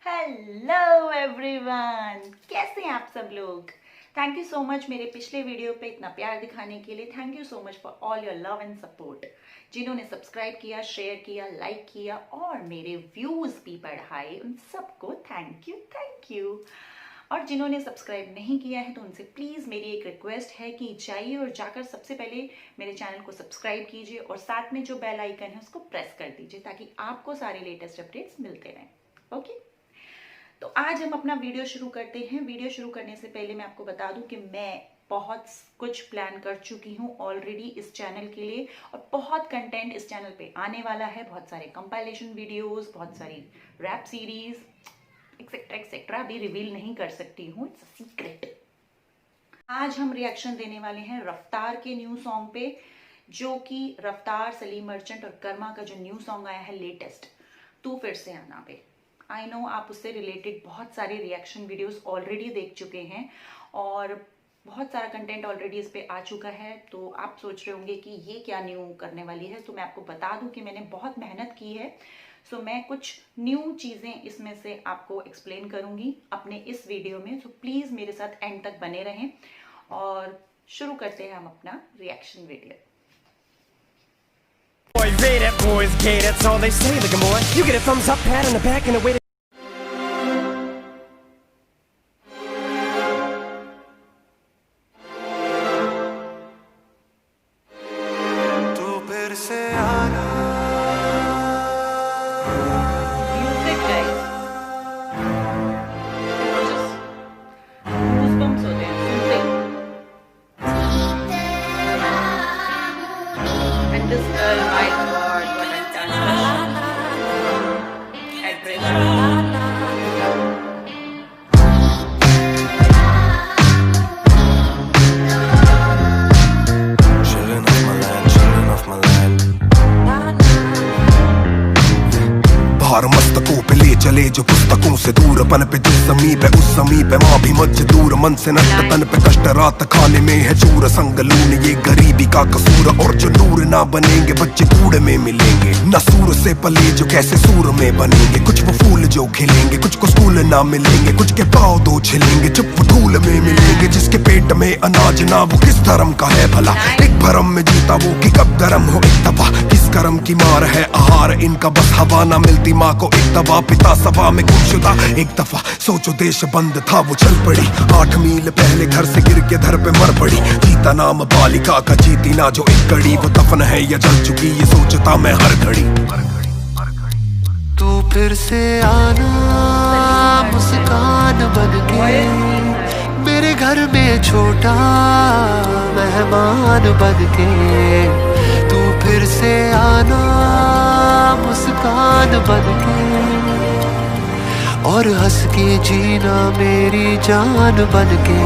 Hello everyone, कैसे हैं आप सब लोग। थैंक यू सो मच मेरे पिछले वीडियो पे इतना प्यार दिखाने के लिए। Thank you so much for all your love and support. जिन्होंने सब्सक्राइब किया, शेयर किया, लाइक किया और मेरे व्यूज भी बढ़ाए, उन सबको थैंक यू। और जिन्होंने सब्सक्राइब नहीं किया है तो उनसे प्लीज़ मेरी एक रिक्वेस्ट है कि जाइए और जाकर सबसे पहले मेरे चैनल को सब्सक्राइब कीजिए और साथ में जो बेल आइकन है उसको प्रेस कर दीजिए ताकि आपको सारे लेटेस्ट अपडेट्स मिलते रहें। ओके, तो आज हम अपना वीडियो शुरू करते हैं। वीडियो शुरू करने से पहले मैं आपको बता दूं कि मैं बहुत कुछ प्लान कर चुकी हूँ ऑलरेडी इस चैनल के लिए और बहुत कंटेंट इस चैनल पे आने वाला है। बहुत सारे कंपाइलेशन वीडियोस, बहुत सारी रैप सीरीज एक्सेट्रा एक्सेट्रा अभी रिवील नहीं कर सकती हूँ, इट्स अ सीक्रेट। आज हम रिएक्शन देने वाले हैं रफ्तार के न्यू सॉन्ग पे, जो कि रफ्तार, सलीम मर्चेंट और कर्मा का जो न्यू सॉन्ग आया है लेटेस्ट, तू फिर से आना पे। आई नो आप उससे रिलेटेड बहुत सारे रिएक्शन वीडियोस ऑलरेडी देख चुके हैं और बहुत सारा कंटेंट ऑलरेडी इस पे आ चुका है। तो आप सोच रहे होंगे कि ये क्या न्यू करने वाली है, तो मैं आपको बता दूं कि मैंने बहुत मेहनत की है। सो मैं कुछ न्यू चीज़ें इसमें से आपको एक्सप्लेन करूंगी अपने इस वीडियो में। सो प्लीज़ मेरे साथ एंड तक बने रहें और शुरू करते हैं हम अपना reaction video. Boys rate it, boys gate, that's all they say. Look at boy, you get a thumbs up, pat on the back, and a way to तू फिर से आना Music guys, just goosebumps होते हैं सुनते ही। And this girl, my God, what a talent! Address. Chillin' off my land, chillin' off my land. भार मस्तकों पे ले चले जो पुस्तकों से दूर, पन पे जिस समीप है उस समीप है माँ भी मजदूर। मन से नष्ट तन पे कष्ट, रात खाने में है चूर। संग लून ये गरीबी का कसूर, और जो नूर ना बनेंगे बच्चे कूड़े में मिलेंगे। न सूर से पले जो कैसे सूर में बनेंगे। कुछ वो फूल जो खिलेंगे, कुछ को स्कूल ना मिलेंगे। कुछ के पाँव दो छिलेंगे, चुप वो धूल में मिलेंगे। जिसके पेट में अनाज ना वो किस धर्म का है भला। एक भरम में जीता वो कि कब धर्म हो एक दफा। किस कर्म की मार है आहार इनका, बस हवा ना मिलती माँ को एक दफा। पिता सभा में गुमशुदा एक दफा, सोचो देश बंद था वो चल पड़ी। 8 मील पहले घर से गिर के धर पे मर पड़ी। जीता नाम बालिका का, जीती ना जो एक कड़ी। वो दफन है या जल चुकी ये सोचता मैं हर घड़ी। तू फिर से आना मुस्कान बन के, मेरे घर में छोटा मेहमान बन के। तू फिर से आना मुस्कान बन के, और हंस के जीना मेरी जान बन के।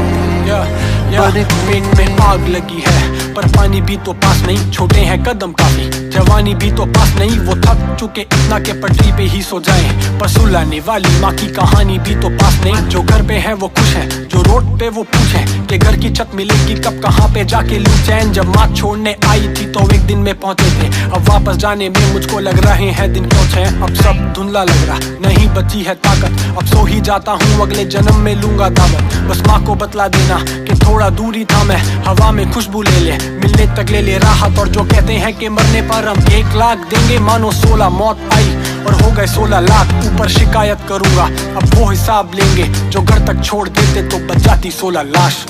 पेट में आग लगी है पर पानी भी तो पास नहीं। छोटे हैं कदम काफी, जवानी भी तो पास नहीं। वो थक चुके इतना के पटरी पे ही सो जाएं, पर सुलाने वाली माँ की कहानी भी तो पास नहीं। जो घर पे है वो खुश है, जो रोड पे वो पूछे कि घर की छत मिलेगी कब, कहाँ पे जाके लूं चैन। जब माँ छोड़ने आई थी तो एक दिन में पहुंचे थे, अब वापस जाने में मुझको लग रहे हैं दिन क्यों छह। अब सब धुंधला लग रहा, नहीं बची है ताकत, अब सो ही जाता हूँ। अगले जन्म में लूंगा दावत, बस माँ को बतला देना कि थोड़ा दूरी था मैं। हवा में खुशबू ले ले, मिलने तक ले ले राहत। और जो कहते हैं कि मरने पर हम 1 लाख देंगे, मानो 16 मौत आई और हो गए 16 लाख। ऊपर शिकायत करूंगा, अब वो हिसाब लेंगे। जो घर तक छोड़ देते तो बच जाती 16 लाश।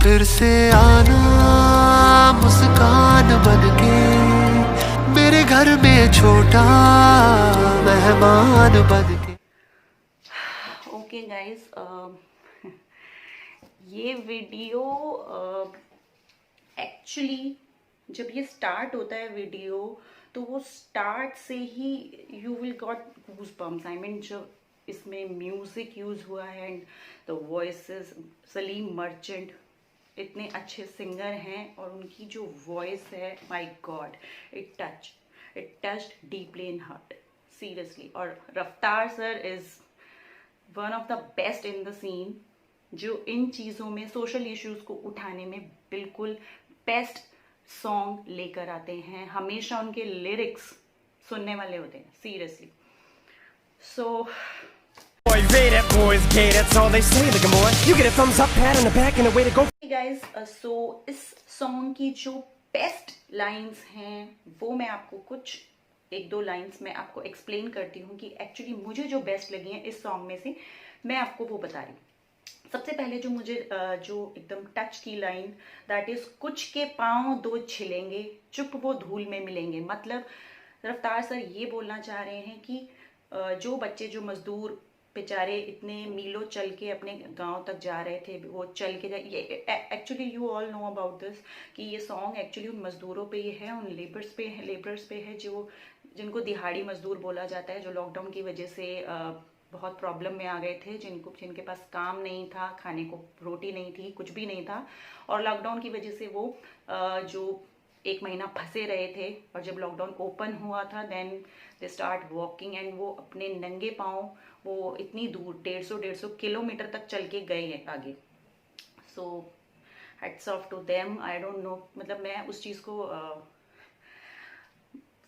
फिर से आना मुस्कान बन के, मेरे घर में छोटा मेहमान बन के। ओके गाइस, ये वीडियो एक्चुअली जब ये स्टार्ट होता है वीडियो तो वो स्टार्ट से ही you will got goosebumps. I mean जब इसमें म्यूजिक यूज हुआ है and the voices, Salim Merchant इतने अच्छे सिंगर हैं और उनकी जो वॉइस है, my God, it touched deeply in heart seriously. और Raftaar sir is one of the best in the scene, जो इन चीज़ों में सोशल इश्यूज को उठाने में बिल्कुल बेस्ट सॉन्ग लेकर आते हैं। हमेशा उनके लिरिक्स सुनने वाले होते हैं seriously. So Boys A, that boys gay, that's all they say. Look at boy, you get a thumbs up, pat on the back, and a way to go. Guys, so इस song की जो best lines हैं वो मैं आपको कुछ एक दो लाइंस में आपको एक्सप्लेन करती हूँ कि एक्चुअली मुझे जो बेस्ट लगी हैं इस सॉन्ग में से, मैं आपको वो बता रही हूँ। सबसे पहले जो मुझे जो एकदम टच की लाइन, दैट इज कुछ के पाँव दो छिलेंगे, चुप वो धूल में मिलेंगे। मतलब रफ्तार सर ये बोलना चाह रहे हैं कि जो बच्चे, जो मजदूर बेचारे इतने मीलों चल के अपने गांव तक जा रहे थे, वो चल के ये actually you all know about this कि ये सॉन्ग एक्चुअली उन मजदूरों पे ही है, उन लेबर्स पे है जो जिनको दिहाड़ी मजदूर बोला जाता है, जो लॉकडाउन की वजह से बहुत प्रॉब्लम में आ गए थे, जिनके पास काम नहीं था, खाने को रोटी नहीं थी, कुछ भी नहीं था, और लॉकडाउन की वजह से वो जो एक महीना फंसे रहे थे, और जब लॉकडाउन ओपन हुआ था then they start walking and वो अपने नंगे पाँव वो इतनी दूर 150 किलोमीटर तक चल के गए हैं आगे। So hats off to them. I don't know, मतलब मैं उस चीज़ को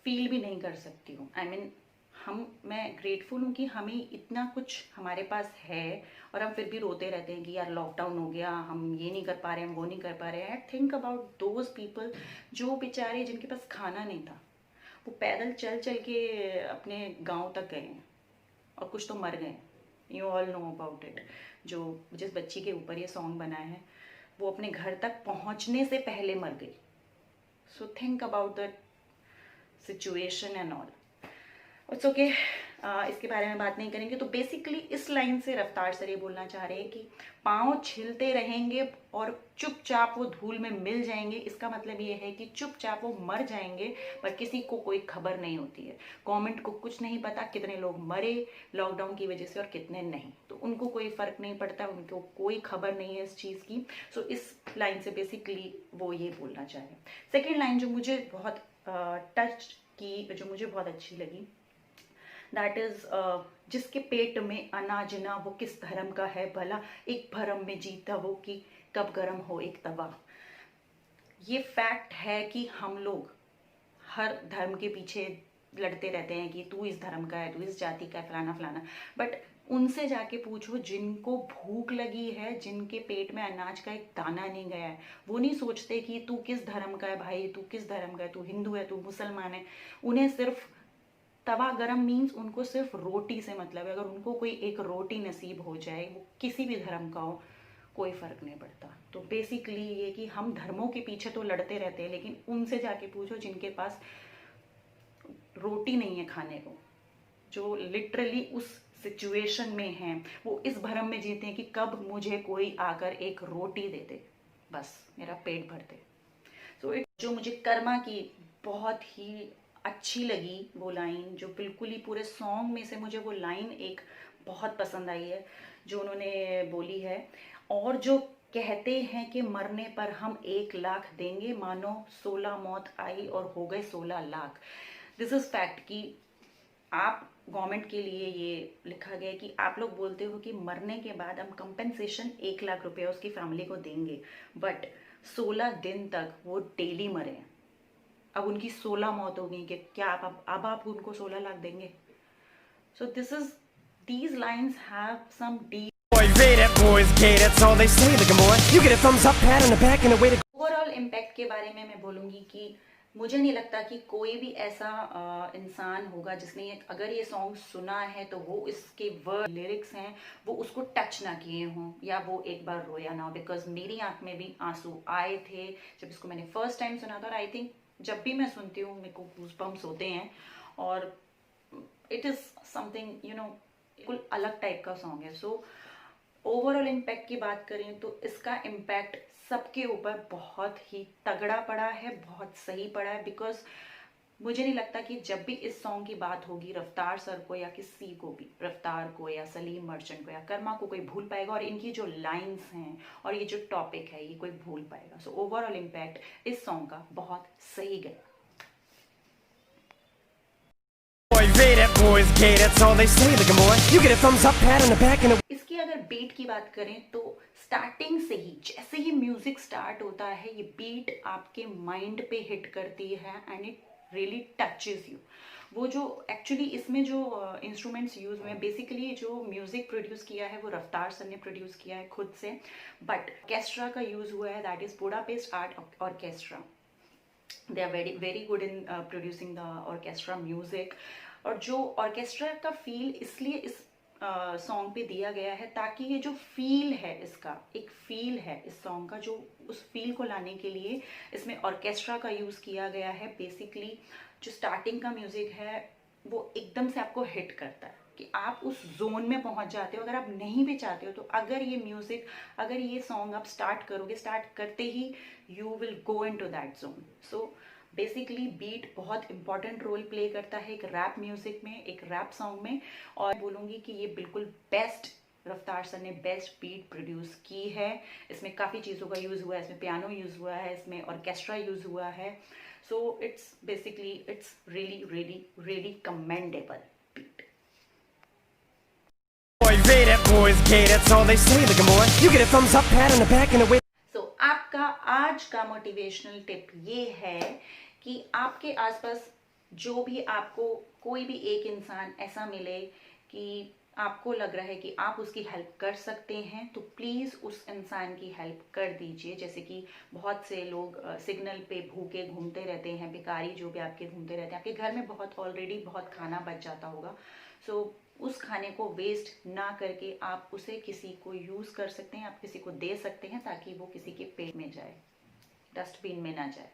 फील भी नहीं कर सकती हूँ। आई मीन मैं ग्रेटफुल हूँ कि हमें इतना कुछ हमारे पास है और हम फिर भी रोते रहते हैं कि यार लॉकडाउन हो गया, हम ये नहीं कर पा रहे हैं, हम वो नहीं कर पा रहे हैं। I think about those people जो बेचारे जिनके पास खाना नहीं था, वो पैदल चल चल के अपने गांव तक गए हैं और कुछ तो मर गए। You all know about it. जो जिस बच्ची के ऊपर ये सॉन्ग बना है वो अपने घर तक पहुंचने से पहले मर गई। So think about the situation and all. It's okay, इसके बारे में बात नहीं करेंगे। तो बेसिकली इस लाइन से रफ्तार सर ये बोलना चाह रहे हैं कि पाँव छिलते रहेंगे और चुपचाप वो धूल में मिल जाएंगे। इसका मतलब ये है कि चुपचाप वो मर जाएंगे पर किसी को कोई खबर नहीं होती है। गवर्नमेंट को कुछ नहीं पता कितने लोग मरे लॉकडाउन की वजह से और कितने नहीं, तो उनको कोई फर्क नहीं पड़ता, उनको कोई खबर नहीं है इस चीज़ की। सो इस लाइन से बेसिकली वो ये बोलना चाह रहे हैं। सेकेंड लाइन जो मुझे बहुत टच की, जो मुझे बहुत अच्छी लगी, दैट इज जिसके पेट में अनाज ना वो किस धर्म का है भला, एक भरम में जीता वो कि कब गरम हो एक तवा। ये फैक्ट है कि हम लोग हर धर्म के पीछे लड़ते रहते हैं कि तू इस धर्म का है, तू इस जाति का है, फलाना फलाना, बट उनसे जाके पूछो जिनको भूख लगी है, जिनके पेट में अनाज का एक दाना नहीं गया है, वो नहीं सोचते कि तू किस धर्म का है भाई, तू किस धर्म का है, तू हिंदू है, तू मुसलमान है। उन्हें सिर्फ तवा गरम मीन्स उनको सिर्फ रोटी से मतलब है। अगर उनको कोई एक रोटी नसीब हो जाए, वो किसी भी धर्म का हो, कोई फर्क नहीं पड़ता। तो बेसिकली ये कि हम धर्मों के पीछे तो लड़ते रहते हैं, लेकिन उनसे जाके पूछो जिनके पास रोटी नहीं है खाने को, जो लिटरली उस सिचुएशन में हैं, वो इस भरम में जीते हैं कि कब मुझे कोई आकर एक रोटी दे दे, बस मेरा पेट भर दे। तो जो मुझे कर्मा की बहुत ही अच्छी लगी वो लाइन, जो बिल्कुल ही पूरे सॉन्ग में से मुझे वो लाइन एक बहुत पसंद आई है जो उन्होंने बोली है। और जो कहते हैं कि मरने पर हम 1 लाख देंगे, मानो 16 मौत आई और हो गए 16 लाख। दिस इज फैक्ट कि आप गवर्नमेंट के लिए ये लिखा गया है कि आप लोग बोलते हो कि मरने के बाद हम कंपेंसेशन 1 लाख रुपया उसकी फैमिली को देंगे, बट 16 दिन तक वो डेली मरे हैं। अब उनकी 16 मौत हो गई कि क्या अब आप उनको 16 लाख देंगे? सो these lines have some deep Boys A, that boys gay, that's all they say. Look at boy, you get a thumbs up, pat on the back, and a way to go. Overall impact के बारे में मैं बोलूँगी कि मुझे नहीं लगता कि कोई भी ऐसा इंसान होगा जिसने अगर ये सॉन्ग सुना है तो वो इसके वर्ड लिरिक्स हैं वो उसको टच ना किए हों या वो एक बार रोया ना हो। बिकॉज मेरी आंख में भी आंसू आए थे जब इसको मैंने फर्स्ट टाइम सुना था, और आई थिंक जब भी मैं सुनती हूँ मेरे को गूज़बम्प्स होते हैं, और इट इज़ समथिंग बिल्कुल अलग टाइप का सॉन्ग है। सो ओवरऑल इम्पैक्ट की बात करें तो इसका इम्पैक्ट सबके ऊपर बहुत ही तगड़ा पड़ा है, बहुत सही पड़ा है। बिकॉज मुझे नहीं लगता कि जब भी इस सॉन्ग की बात होगी रफ्तार सर को या किसी को भी, रफ्तार को या सलीम मर्चेंट को या कर्मा को कोई भूल पाएगा, और इनकी जो लाइंस हैं और ये जो टॉपिक है ये कोई भूल पाएगा। सो ओवरऑल इम्पैक्ट इस सॉन्ग का बहुत सही गया। Boy, rated boys gay, that's all they say. Look at boy, you get a thumbs up, pat on the back, and a इसकी अगर बीट की बात करें तो स्टार्टिंग से ही जैसे ही म्यूजिक स्टार्ट होता है ये बीट आपके माइंड पे हिट करती है and it really touches you. वो जो एक्चुअली इसमें जो इंस्ट्रूमेंट्स यूज हुए हैं, बेसिकली जो म्यूजिक प्रोड्यूस किया है वो रफ्तार सर ने प्रोड्यूस किया है खुद से, बट ऑर्केस्ट्रा का यूज हुआ है, that is Budapest art orchestra. They are very very good in producing the orchestra music. और जो ऑर्केस्ट्रा का फील इसलिए इस सॉन्ग पे दिया गया है ताकि ये जो फील है, इसका एक फील है इस सॉन्ग का, जो उस फील को लाने के लिए इसमें ऑर्केस्ट्रा का यूज़ किया गया है। बेसिकली जो स्टार्टिंग का म्यूजिक है वो एकदम से आपको हिट करता है कि आप उस जोन में पहुंच जाते हो। अगर आप नहीं भी चाहते हो तो अगर ये म्यूजिक, अगर ये सॉन्ग आप स्टार्ट करोगे, स्टार्ट करते ही you will go into that zone. So basically beat बहुत इंपॉर्टेंट रोल प्ले करता है एक रैप म्यूजिक में, एक रैप सॉन्ग में। और बोलूँगी कि ये बिल्कुल बेस्ट, रफ्तार सर ने बेस्ट बीट प्रोड्यूस की है। इसमें काफ़ी चीज़ों का यूज़ हुआ है, इसमें पियानो यूज़ हुआ है, इसमें ऑर्केस्ट्रा यूज़ हुआ है। So it's basically it's really really really commendable beat. boy, rated boys gay, that's all they say. Look at boy, you get a thumbs up, pat on the back, and a सो आपका आज का motivational tip ये है कि आपके आसपास जो भी आपको कोई भी एक इंसान ऐसा मिले कि आपको लग रहा है कि आप उसकी हेल्प कर सकते हैं, तो प्लीज़ उस इंसान की हेल्प कर दीजिए। जैसे कि बहुत से लोग सिग्नल पे भूखे घूमते रहते हैं, भिखारी जो भी आपके घूमते रहते हैं, आपके घर में बहुत ऑलरेडी बहुत खाना बच जाता होगा। सो उस खाने को वेस्ट ना करके आप उसे किसी को यूज़ कर सकते हैं, आप किसी को दे सकते हैं ताकि वो किसी के पेट में जाए, डस्टबिन में ना जाए।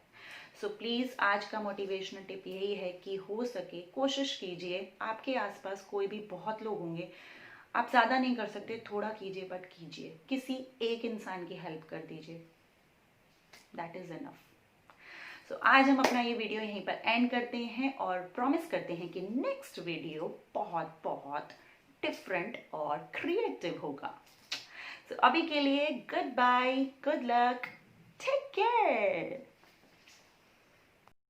सो प्लीज़ आज का मोटिवेशनल टिप यही है कि हो सके कोशिश कीजिए, आपके आसपास कोई भी बहुत लोग होंगे, आप ज़्यादा नहीं कर सकते, थोड़ा कीजिए बट कीजिए, किसी एक इंसान की हेल्प कर दीजिए, दैट इज़ इनफ। सो आज हम अपना ये वीडियो यहीं पर एंड करते हैं और प्रॉमिस करते हैं कि नेक्स्ट वीडियो बहुत बहुत डिफरेंट और क्रिएटिव होगा। सो अभी के लिए goodbye, good luck, take care.